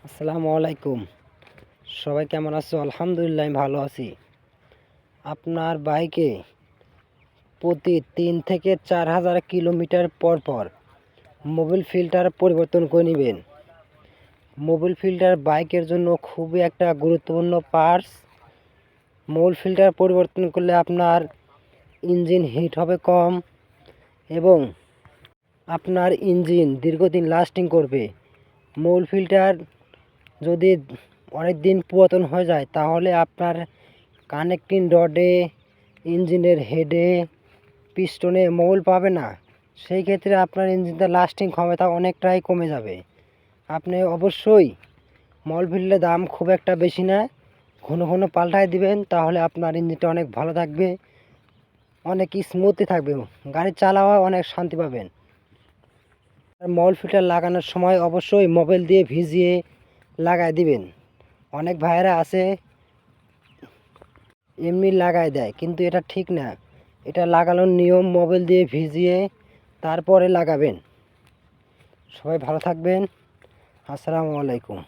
আসসালামু আলাইকুম। সবাই কেমন আছো? আলহামদুলিল্লাহ আমি ভালো আছি। আপনার বাইকে প্রতি 3 থেকে 4 হাজার কিলোমিটার পর পর মোবিল ফিল্টার পরিবর্তন করে নেবেন। মোবিল ফিল্টার বাইকের জন্য খুবই একটা গুরুত্বপূর্ণ পার্টস। মোবিল ফিল্টার পরিবর্তন করলে আপনার ইঞ্জিন হিট হবে কম এবং আপনার ইঞ্জিন দীর্ঘদিন লাস্টিং করবে। মোবিল ফিল্টার যদি অনেক দিন পুরাতন হয়ে যায় তাহলে আপনার কানেক্টিং রডে, ইঞ্জিনের হেডে, পিস্টনে মোবিল পাবে না। সেই ক্ষেত্রে আপনার ইঞ্জিনটা লাস্টিং ক্ষমতা অনেকটাই কমে যাবে। আপনি অবশ্যই মোবিল ফিল্টারের দাম খুব একটা বেশি না, ঘন ঘন পাল্টায় দিবেন, তাহলে আপনার ইঞ্জিনটা অনেক ভালো থাকবে, অনেক স্মুথই থাকবে, গাড়ি চালাওয়া অনেক শান্তি পাবেন। মোবিল ফিল্টার লাগানোর সময় অবশ্যই মোবিল দিয়ে ভিজিয়ে লাগাই দিবেন। অনেক ভাইয়েরা আছে এমনি লাগাই দেয়, কিন্তু এটা ঠিক না। এটা লাগানোর নিয়ম মোবিল দিয়ে ভিজিয়ে তারপরে লাগাবেন। সবাই ভালো থাকবেন। আসসালামু আলাইকুম।